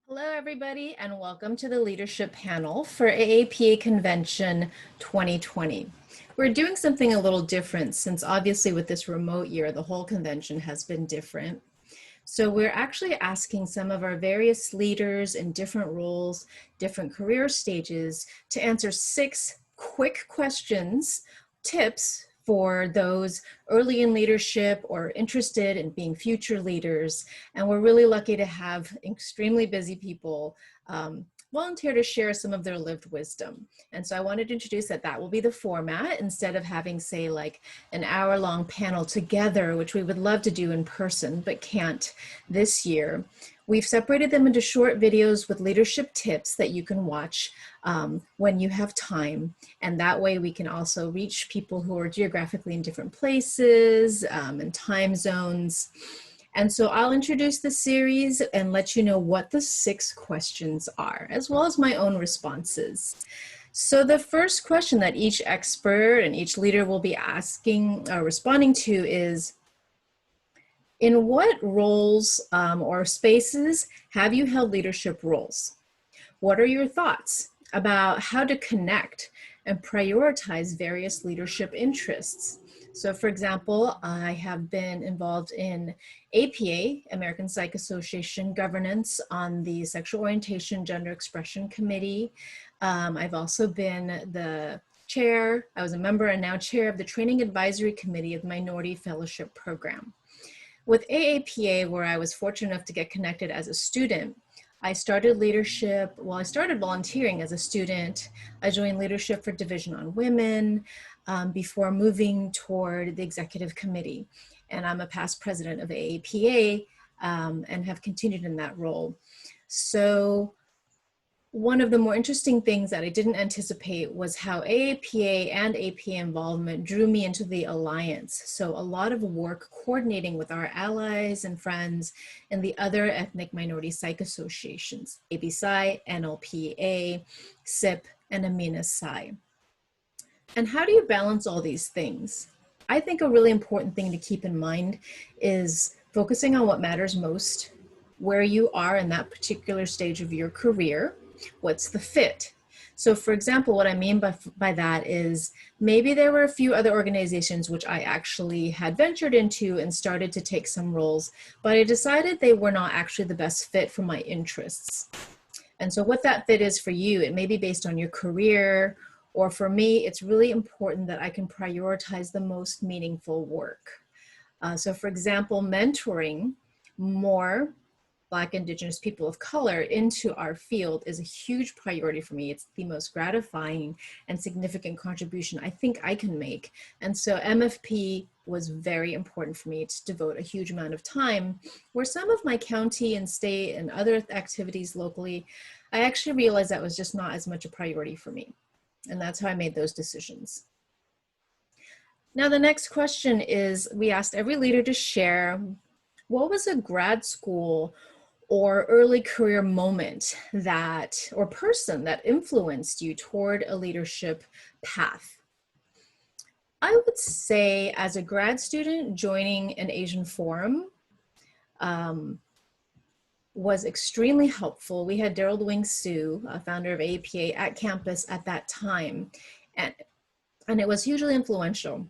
Hello, everybody, and welcome to the leadership panel for AAPA Convention 2020. We're doing something a little different since obviously with this remote year, the whole convention has been different. So we're actually asking some of our various leaders in different roles, different career stages to answer 6 quick questions, tips for those early in leadership or interested in being future leaders. And we're really lucky to have extremely busy people volunteer to share some of their lived wisdom. And so I wanted to introduce that will be the format instead of having, say, like an hour-long panel together, which we would love to do in person, but can't this year. We've separated them into short videos with leadership tips that you can watch when you have time. And that way we can also reach people who are geographically in different places and time zones. And so I'll introduce the series and let you know what the 6 questions are, as well as my own responses. So the first question that each expert and each leader will be asking or responding to is, in what roles or spaces have you held leadership roles? What are your thoughts about how to connect and prioritize various leadership interests? So for example, I have been involved in APA, American Psych Association governance on the Sexual Orientation Gender Expression Committee. I've also been the chair, I was a member and now chair of the Training Advisory Committee of the Minority Fellowship Program. With AAPA, where I was fortunate enough to get connected as a student, I started leadership, well, I started volunteering as a student. I joined Leadership for Division on Women before moving toward the executive committee. And I'm a past president of AAPA and have continued in that role. So one of the more interesting things that I didn't anticipate was how AAPA and APA involvement drew me into the alliance. So a lot of work coordinating with our allies and friends and the other ethnic minority psych associations, ABPSI, NLPA, SIP, and Amina Psi. And how do you balance all these things? I think a really important thing to keep in mind is focusing on what matters most, where you are in that particular stage of your career. What's the fit? So for example, what I mean by that is maybe there were a few other organizations which I actually had ventured into and started to take some roles, but I decided they were not actually the best fit for my interests. And so what that fit is for you, it may be based on your career, or for me, it's really important that I can prioritize the most meaningful work. So for example, mentoring more Black, Indigenous people of color into our field is a huge priority for me. It's the most gratifying and significant contribution I think I can make. And so MFP was very important for me to devote a huge amount of time, where some of my county and state and other activities locally, I actually realized that was just not as much a priority for me. And that's how I made those decisions. Now, the next question is, we asked every leader to share what was a grad school or early career moment that, or person that influenced you toward a leadership path. I would say as a grad student, joining an Asian forum was extremely helpful. We had Daryl Wing Su, founder of APA, at campus at that time, and it was hugely influential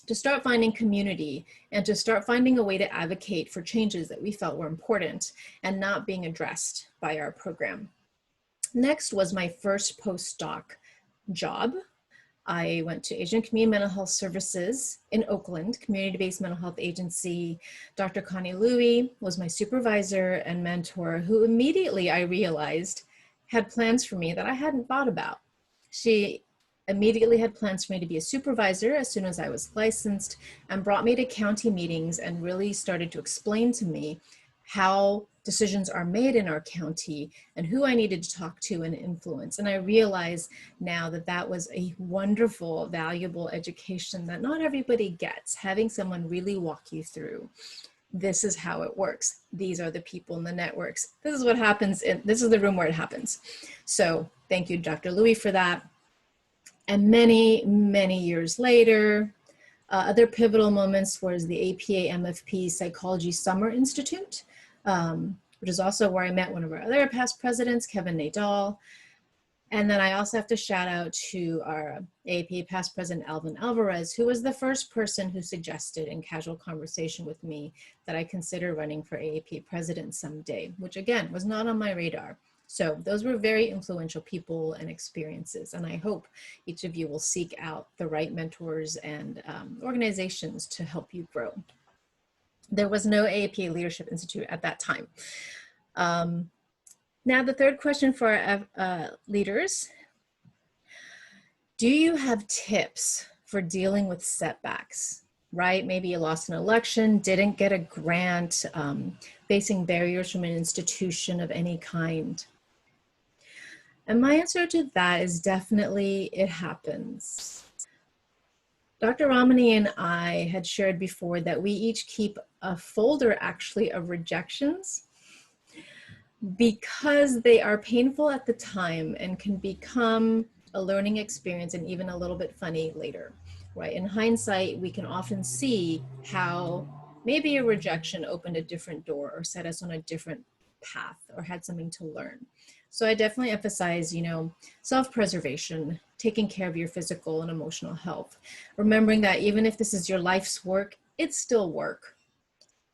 to start finding community and to start finding a way to advocate for changes that we felt were important and not being addressed by our program. Next was my first postdoc job. I went to Asian Community Mental Health Services in Oakland, community-based mental health agency. Dr. Connie Louie was my supervisor and mentor, who immediately I realized had plans for me that I hadn't thought about. She immediately had plans for me to be a supervisor as soon as I was licensed, and brought me to county meetings and really started to explain to me how decisions are made in our county and who I needed to talk to and influence. And I realize now that that was a wonderful, valuable education that not everybody gets, having someone really walk you through. This is how it works. These are the people in the networks. This is what happens. This is the room where it happens. So thank you, Dr. Louie, for that. And many, many years later, other pivotal moments was the APA MFP Psychology Summer Institute, which is also where I met one of our other past presidents, Kevin Nadal. And then I also have to shout out to our AAPI past president, Alvin Alvarez, who was the first person who suggested in casual conversation with me that I consider running for AAPI president someday, which again, was not on my radar. So those were very influential people and experiences. And I hope each of you will seek out the right mentors and organizations to help you grow. There was no AAPI Leadership Institute at that time. Now, the third question for our leaders: do you have tips for dealing with setbacks, right? Maybe you lost an election, didn't get a grant, facing barriers from an institution of any kind. And my answer to that is definitely it happens. Dr. Ramani and I had shared before that we each keep a folder actually of rejections, because they are painful at the time and can become a learning experience and even a little bit funny later, right? In hindsight, we can often see how maybe a rejection opened a different door or set us on a different path or had something to learn. So I definitely emphasize, self-preservation, taking care of your physical and emotional health, remembering that even if this is your life's work, it's still work.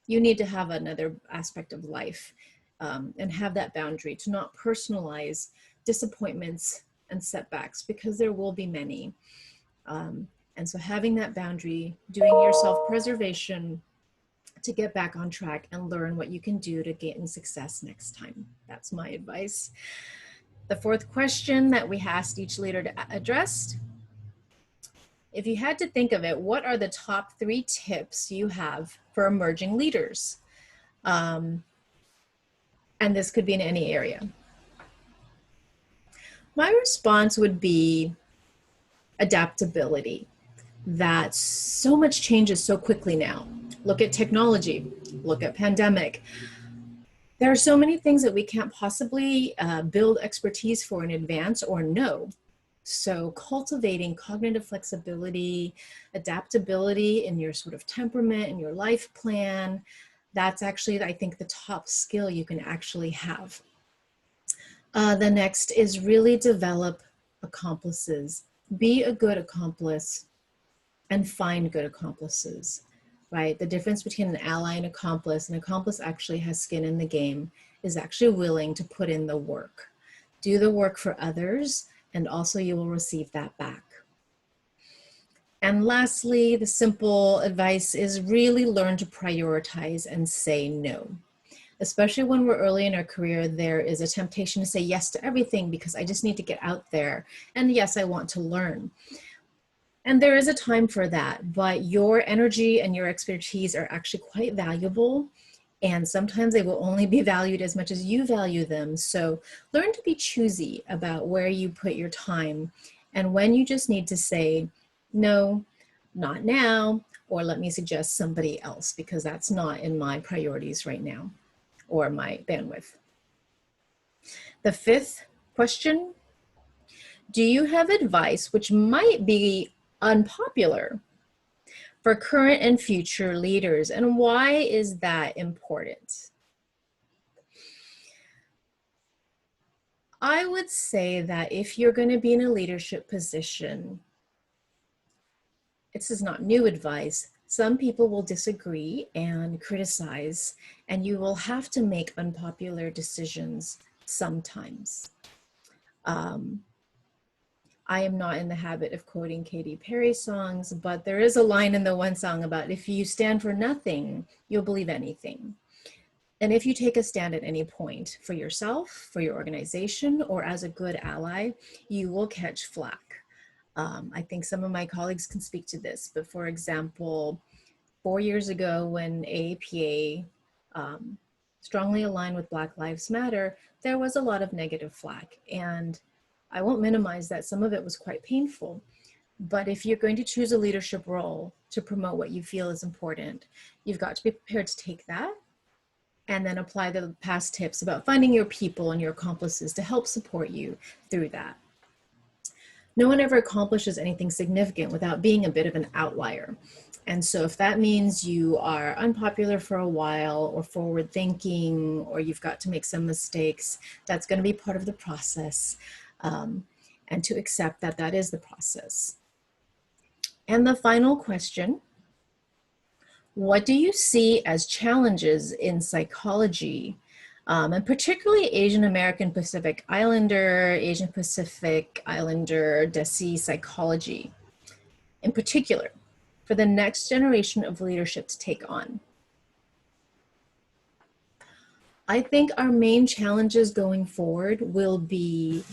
You need to have another aspect of life. And have that boundary to not personalize disappointments and setbacks, because there will be many. And so having that boundary, doing your self-preservation to get back on track and learn what you can do to gain success next time. That's my advice. The fourth question that we asked each leader to address: if you had to think of it, what are the top 3 tips you have for emerging leaders? And this could be in any area. My response would be adaptability. That so much changes so quickly now. Look at technology, look at pandemic. There are so many things that we can't possibly build expertise for in advance or know. So cultivating cognitive flexibility, adaptability in your sort of temperament, in your life plan, that's actually, I think, the top skill you can actually have. The next is really develop accomplices. Be a good accomplice and find good accomplices, right? The difference between an ally and accomplice actually has skin in the game, is actually willing to put in the work. Do the work for others, and also you will receive that back. And lastly, the simple advice is really learn to prioritize and say no. Especially when we're early in our career, there is a temptation to say yes to everything because I just need to get out there. And yes, I want to learn. And there is a time for that, but your energy and your expertise are actually quite valuable. And sometimes they will only be valued as much as you value them. So learn to be choosy about where you put your time and when you just need to say, no, not now, or let me suggest somebody else because that's not in my priorities right now or my bandwidth. The fifth question: do you have advice which might be unpopular for current and future leaders, and why is that important? I would say that if you're going to be in a leadership position, this is not new advice. Some people will disagree and criticize, and you will have to make unpopular decisions sometimes. I am not in the habit of quoting Katy Perry songs, but there is a line in the one song about if you stand for nothing, you'll believe anything. And if you take a stand at any point for yourself, for your organization, or as a good ally, you will catch flack. I think some of my colleagues can speak to this, but for example, 4 years ago when AAPA strongly aligned with Black Lives Matter, there was a lot of negative flack. And I won't minimize that. Some of it was quite painful. But if you're going to choose a leadership role to promote what you feel is important, you've got to be prepared to take that and then apply the past tips about finding your people and your accomplices to help support you through that. no one ever accomplishes anything significant without being a bit of an outlier. And so if that means you are unpopular for a while or forward thinking, or you've got to make some mistakes, that's going to be part of the process. And to accept that that is the process. And the final question, what do you see as challenges in psychology, and particularly Asian American Pacific Islander, Asian Pacific Islander, Desi psychology in particular, for the next generation of leadership to take on? I think our main challenges going forward will be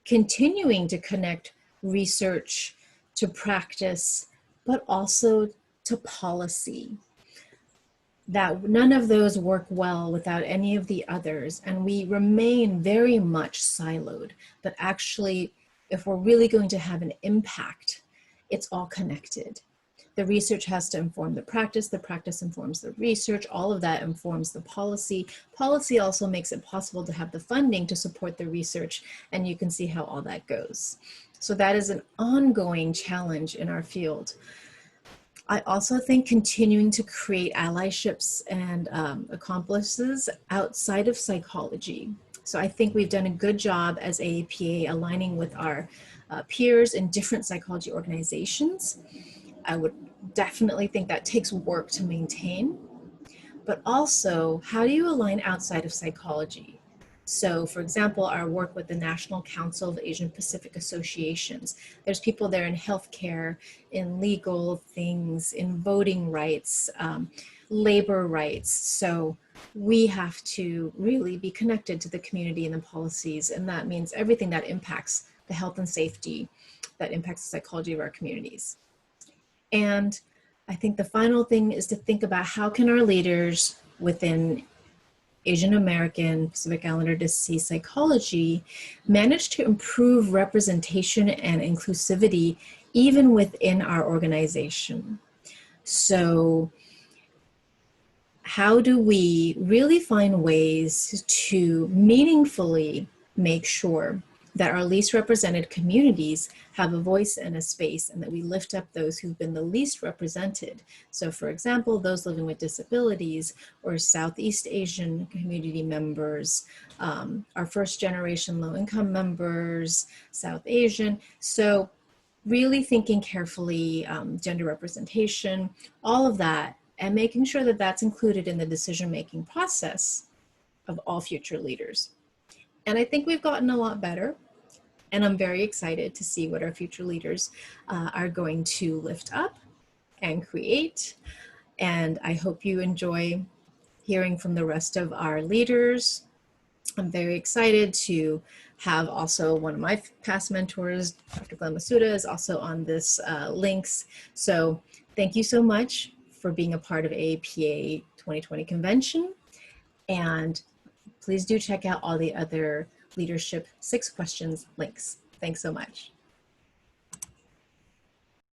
continuing to connect research to practice, but also to policy. That none of those work well without any of the others, and we remain very much siloed. But actually, if we're really going to have an impact, it's all connected. The research has to inform the practice informs the research, all of that informs the policy. Policy also makes it possible to have the funding to support the research, and you can see how all that goes. So that is an ongoing challenge in our field. I also think continuing to create allyships and accomplices outside of psychology. So I think we've done a good job as AAPA aligning with our peers in different psychology organizations. I would definitely think that takes work to maintain, but also how do you align outside of psychology? So for example, our work with the National Council of Asian Pacific Associations, there's people there in healthcare, in legal things, in voting rights, labor rights. So we have to really be connected to the community and the policies, and that means everything that impacts the health and safety, that impacts the psychology of our communities. And I think the final thing is to think about how can our leaders within Asian American, Pacific Islander Desi psychology manage to improve representation and inclusivity even within our organization. So how do we really find ways to meaningfully make sure that our least represented communities have a voice and a space, and that we lift up those who've been the least represented? So for example, those living with disabilities or Southeast Asian community members, our first generation low income members, South Asian. So really thinking carefully, gender representation, all of that, and making sure that that's included in the decision-making process of all future leaders. And I think we've gotten a lot better, and I'm very excited to see what our future leaders are going to lift up and create. And I hope you enjoy hearing from the rest of our leaders. I'm very excited to have also one of my past mentors, Dr. Glenn Masuda, is also on this links. So thank you so much for being a part of AAPA 2020 convention. And please do check out all the other leadership 6 questions links. Thanks so much.